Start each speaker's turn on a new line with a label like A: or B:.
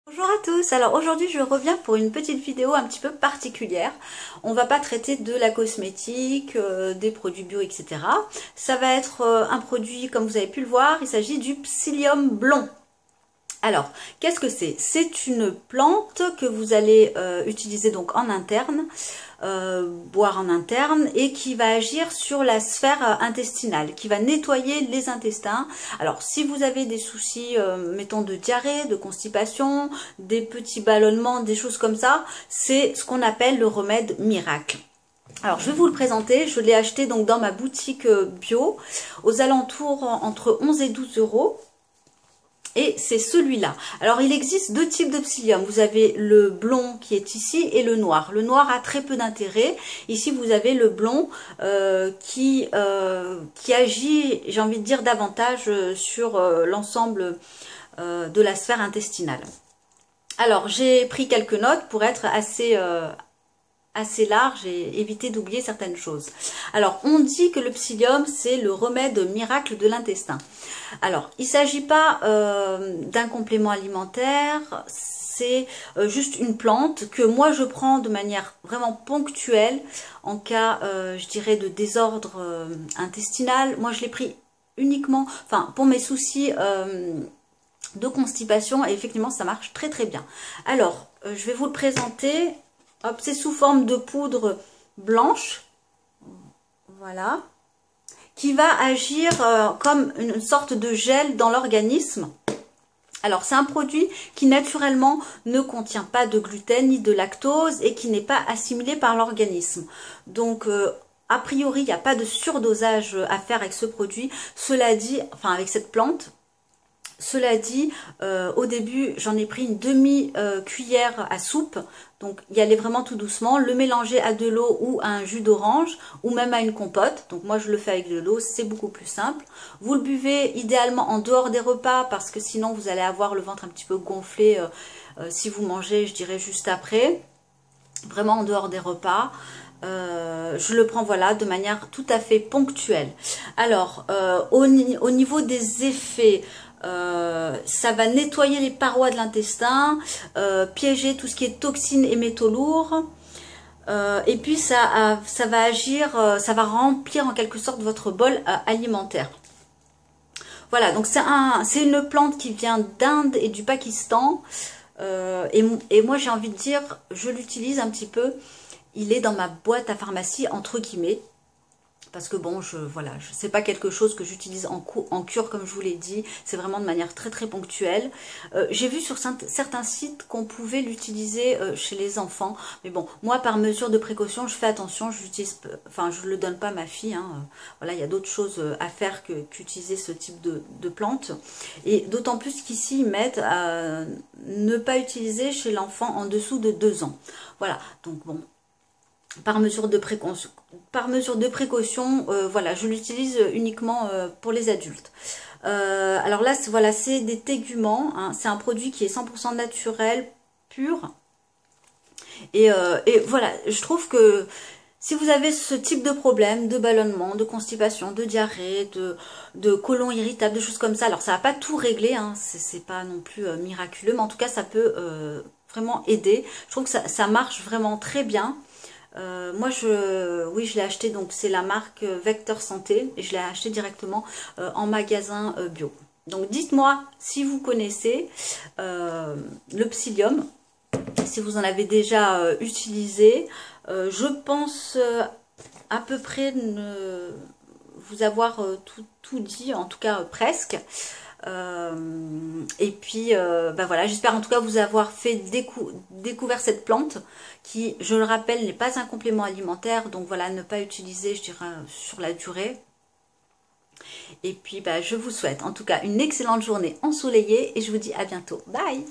A: Bonjour à tous, alors aujourd'hui je reviens pour une petite vidéo un petit peu particulière. On va pas traiter de la cosmétique, des produits bio, etc. Ça va être un produit, comme vous avez pu le voir, il s'agit du psyllium blond. Alors, qu'est-ce que c'est? C'est une plante que vous allez utiliser donc en interne, boire en interne, et qui va agir sur la sphère intestinale, qui va nettoyer les intestins. Alors, si vous avez des soucis, mettons de diarrhée, de constipation, des petits ballonnements, des choses comme ça, c'est ce qu'on appelle le remède miracle. Alors, je vais vous le présenter. Je l'ai acheté donc dans ma boutique bio, aux alentours entre 11 et 12 euros. Et c'est celui-là. Alors, il existe deux types de psyllium. Vous avez le blond qui est ici et le noir. Le noir a très peu d'intérêt. Ici, vous avez le blond qui agit, j'ai envie de dire, davantage sur l'ensemble de la sphère intestinale. Alors, j'ai pris quelques notes pour être assez large et éviter d'oublier certaines choses. Alors, on dit que le psyllium, c'est le remède miracle de l'intestin. Alors, il ne s'agit pas d'un complément alimentaire, c'est juste une plante que moi je prends de manière vraiment ponctuelle en cas, je dirais, de désordre intestinal. Moi, je l'ai pris uniquement, enfin, pour mes soucis de constipation, et effectivement, ça marche très très bien. Alors, je vais vous le présenter. Hop, c'est sous forme de poudre blanche, voilà, qui va agir comme une sorte de gel dans l'organisme. Alors, c'est un produit qui naturellement ne contient pas de gluten ni de lactose et qui n'est pas assimilé par l'organisme. Donc, a priori, il n'y a pas de surdosage à faire avec ce produit. Cela dit, enfin avec cette plante. Cela dit, au début, j'en ai pris une demi-cuillère à soupe. Donc, y aller vraiment tout doucement. Le mélanger à de l'eau ou à un jus d'orange ou même à une compote. Donc, moi, je le fais avec de l'eau. C'est beaucoup plus simple. Vous le buvez idéalement en dehors des repas parce que sinon, vous allez avoir le ventre un petit peu gonflé si vous mangez, je dirais, juste après. Vraiment en dehors des repas. Je le prends, voilà, de manière tout à fait ponctuelle. Alors, au niveau des effets... ça va nettoyer les parois de l'intestin, piéger tout ce qui est toxines et métaux lourds. Et puis ça va agir, ça va remplir en quelque sorte votre bol alimentaire. Voilà, donc c'est une plante qui vient d'Inde et du Pakistan. Et moi j'ai envie de dire, je l'utilise un petit peu. Il est dans ma boîte à pharmacie entre guillemets. Parce que bon, voilà, c'est pas quelque chose que j'utilise en cure comme je vous l'ai dit, c'est vraiment de manière très très ponctuelle. J'ai vu sur certains sites qu'on pouvait l'utiliser chez les enfants, mais bon, moi par mesure de précaution, je fais attention, je le donne pas à ma fille, hein. Voilà, il y a d'autres choses à faire qu'utiliser ce type de plante, et d'autant plus qu'ici ils mettent à ne pas utiliser chez l'enfant en dessous de 2 ans. Voilà, donc bon. Par mesure de précaution, voilà, je l'utilise uniquement pour les adultes. Alors là, voilà, c'est des téguments, hein, c'est un produit qui est 100% naturel, pur. Et voilà, je trouve que si vous avez ce type de problème, de ballonnement, de constipation, de diarrhée, de côlon irritable, de choses comme ça, alors ça va pas tout régler, hein, c'est pas non plus miraculeux, mais en tout cas ça peut vraiment aider. Je trouve que ça marche vraiment très bien. Moi, oui, je l'ai acheté, donc c'est la marque Vecteur Santé, et je l'ai acheté directement en magasin bio. Donc, dites-moi si vous connaissez le psyllium, si vous en avez déjà utilisé. Je pense à peu près vous avoir tout dit, en tout cas presque. Et puis bah voilà, j'espère en tout cas vous avoir fait découvrir cette plante qui, je le rappelle, n'est pas un complément alimentaire, donc voilà, ne pas utiliser, je dirais, sur la durée. Et puis bah, je vous souhaite en tout cas une excellente journée ensoleillée et je vous dis à bientôt. Bye!